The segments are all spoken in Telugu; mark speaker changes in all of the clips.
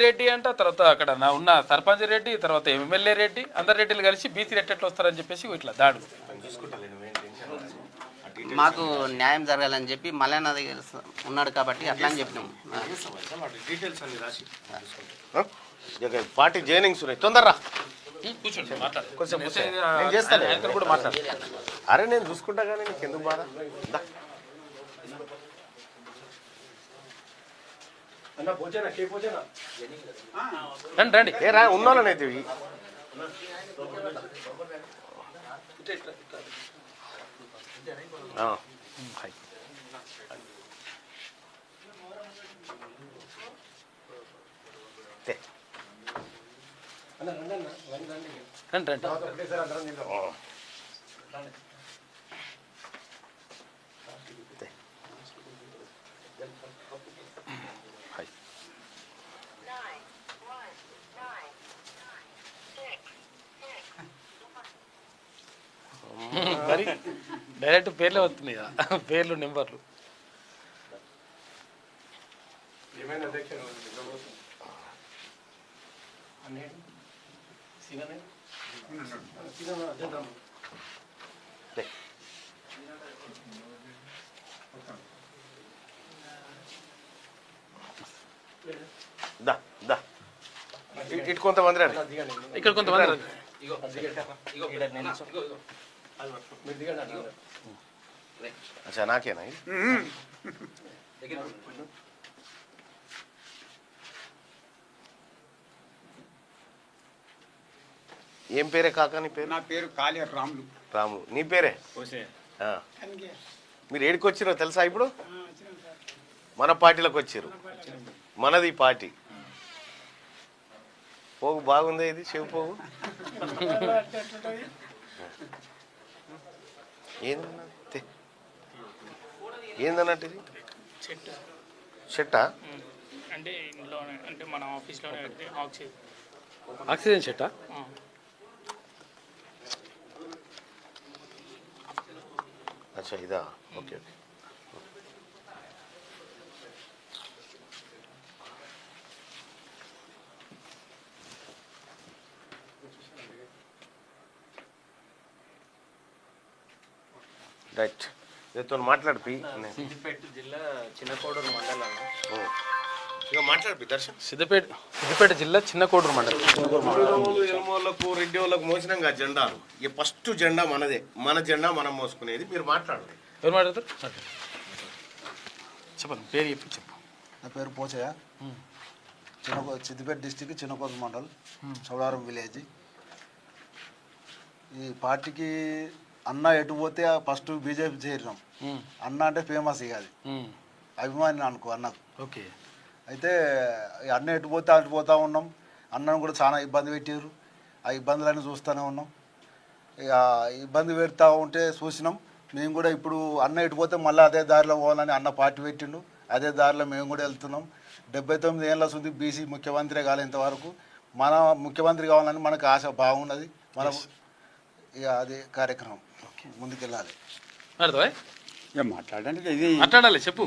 Speaker 1: రెడ్డి అంట, తర్వాత అక్కడ ఉన్న సర్పంచ్ రెడ్డి, తర్వాత ఎమ్మెల్యే రెడ్డి, అందరు రెడ్డిలు కలిసి బీసీ రెడ్డి వస్తారని చెప్పేసి ఇట్లా దాడు.
Speaker 2: మాకు న్యాయం జరగాలని చెప్పి మల్లన్న దగ్గర ఉన్నాడు కాబట్టి అట్లా అని చెప్పినాం.
Speaker 3: పార్టీ జైనింగ్స్ ఉన్నాయి, తొందరరా
Speaker 1: కూర్చోండి,
Speaker 3: నేను చేస్తాను కూడా మాట్లాడు. అరే నేను చూసుకుంటా కానీ నీకు ఎందుకు బాధ?
Speaker 1: రండి రండి,
Speaker 3: ఏ రా ఉన్నోళ్ళనైతే
Speaker 1: రండి రండి. మరి డైరెక్ట్ పేర్లే వస్తున్నాయి, పేర్లు నెంబర్లు.
Speaker 3: ఇటు కొంతమంది రండి,
Speaker 1: ఇక్కడ కొంతమంది రండి.
Speaker 3: అచ్చా నాకేనా? ఏం పేరే కాకా నీ పేరు?
Speaker 4: నా పేరు కాళీ రాములు.
Speaker 3: రాములు. నీ పేరే? మీరు ఏడికి వచ్చిరో తెలుసా? ఇప్పుడు మన పార్టీలోకి వచ్చారు. మనది పార్టీ. పోగు బాగుంది, ఇది చెవు పోగు ఏందన్నట్టు ఇది చెట్టా?
Speaker 5: అంటే ఇంట్లోనే, అంటే మన ఆఫీస్లోనే
Speaker 1: ఆక్సిజన్ చెట్టా?
Speaker 3: అచ్చా ఇదా, ఓకే ఓకే. రైట్, రేతో మాట్లాడిపి.
Speaker 2: సిద్దిపేట జిల్లా చిన్నకోడూరు మండలం.
Speaker 3: ఇక మాట్లాడిపి దర్శన్.
Speaker 1: సిద్దిపేట జిల్లా చిన్నకోడూరు మండలం.
Speaker 3: ఎల్మోళ్ళకు రెడ్డి వాళ్ళకు మోసినాం జెండాలు. ఈ ఫస్ట్ జెండా మనదే, మన జెండా మనం మోసుకునేది. మీరు మాట్లాడు.
Speaker 1: ఎవరు మాట్లాడతారు? చెప్పండి, పేరు చెప్పి చెప్పు.
Speaker 6: నా పేరు పోచయ్య, సిద్దిపేట డిస్టిక్ చిన్నకోడూరు మండల్, చౌడారం విలేజ్. ఈ పార్టీకి అన్న ఎటు పోతే ఫస్ట్ బీజేపీ చేరినాం. అన్న అంటే ఫేమస్, ఇక అది అభిమాని అనుకో అన్నకు.
Speaker 1: ఓకే.
Speaker 6: అయితే అన్న ఎటు పోతే అటు పోతూ ఉన్నాం. అన్నను కూడా చాలా ఇబ్బంది పెట్టారు. ఆ ఇబ్బందులన్నీ చూస్తూనే ఉన్నాం. ఇక ఇబ్బంది పెడతా ఉంటే చూసినాం. మేము కూడా ఇప్పుడు అన్న ఎటు పోతే మళ్ళీ అదే దారిలో పోవాలని అన్న పార్టీ పెట్టిండు. అదే దారిలో మేము కూడా వెళ్తున్నాం. 79 ఏళ్ళ ఉంది బీసీ ముఖ్యమంత్రి కాలే ఇంతవరకు. మన ముఖ్యమంత్రి కావాలని మనకు ఆశ బాగున్నది. మనం ఇక అదే కార్యక్రమం ముందుకెళ్ళాలి.
Speaker 4: మాట్లాడడానికి ఇది
Speaker 1: మాట్లాడాలి, చెప్పు,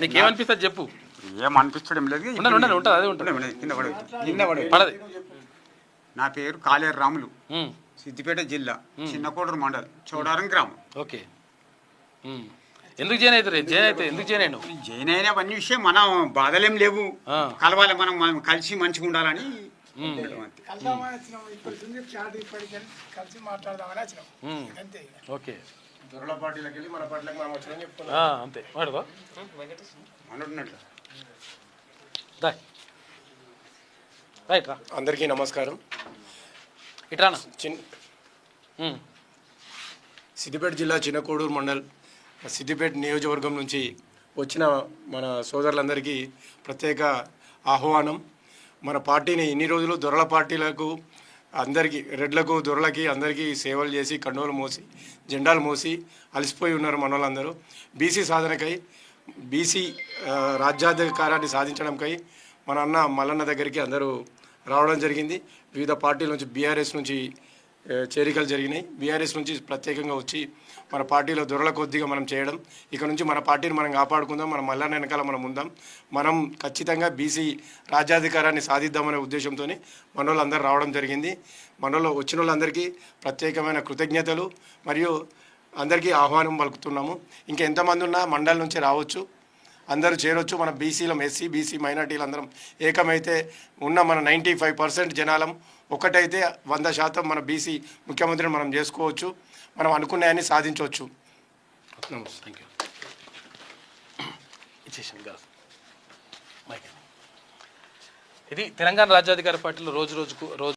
Speaker 1: నీకేమనిపిస్తుంది చెప్పు.
Speaker 4: ఏమనిపించడం లేదు,
Speaker 1: ఉంటుంది అదే ఉంటుంది.
Speaker 4: నా పేరు కాళీ రాములు, సిద్దిపేట జిల్లా చిన్నకోడూరు మండల్, చౌడారం గ్రామం.
Speaker 1: ఓకే. ఎందుకు జాయిన్ అవుతారు? ఎందుకు జాయిన్ అయినావు?
Speaker 4: జాయిన్ అయిన అన్ని విషయం మనం బాధలేం లేవు, కలవాలి, మనం కలిసి మంచిగా ఉండాలని.
Speaker 1: ఓకే.
Speaker 3: దొరల పార్టీలకు వెళ్ళి మన పార్టీలకు మనం వచ్చామని చెప్తున్నాం.
Speaker 1: అంతే వాడుకో. రైట్ రా.
Speaker 7: అందరికీ నమస్కారం.
Speaker 1: ఇట్రానా.
Speaker 7: సిద్దిపేట జిల్లా చిన్నకోడూరు మండల్, సిద్దిపేట నియోజకవర్గం నుంచి వచ్చిన మన సోదరులందరికీ ప్రత్యేక ఆహ్వానం. మన పార్టీని ఇన్ని రోజులు దొరల పార్టీలకు అందరికీ, రెడ్లకు దొరలకి అందరికీ సేవలు చేసి కండువలు మోసి జెండాలు మోసి అలసిపోయి ఉన్నారు మన వాళ్ళందరూ. బీసీ సాధనకై, బీసీ రాజ్యాధికారాన్ని సాధించడంకై మన అన్న మల్లన్న దగ్గరికి అందరూ రావడం జరిగింది. వివిధ పార్టీల నుంచి, బీఆర్ఎస్ నుంచి చేరికలు జరిగినాయి. బీఆర్ఎస్ నుంచి ప్రత్యేకంగా వచ్చి మన పార్టీలో దొరల కొద్దిగా మనం చేయడం, ఇక నుంచి మన పార్టీని మనం కాపాడుకుందాం, మన మల్లన్న వెనకాల మనం ఉందాం, మనం ఖచ్చితంగా బీసీ రాజ్యాధికారాన్ని సాధిద్దామనే ఉద్దేశంతో మన వాళ్ళందరూ రావడం జరిగింది. మనలో వచ్చిన వాళ్ళందరికీ ప్రత్యేకమైన కృతజ్ఞతలు మరియు అందరికీ ఆహ్వానం పలుకుతున్నాము. ఇంకా ఎంతమంది ఉన్నా మండలి నుంచి రావచ్చు, అందరూ చేరొచ్చు. మన బీసీలం, ఎస్సీ బీసీ మైనార్టీలు అందరం ఏకమైతే ఉన్న మన 95% జనాలం ఒకటైతే 100% మన బీసీ ముఖ్యమంత్రిని మనం చేసుకోవచ్చు, మనం అనుకున్నాయని సాధించవచ్చు.
Speaker 1: Thank you. ఇచ్చేసాను గారు. ఇది తెలంగాణ రాజ్యాధికార పార్టీలో రోజు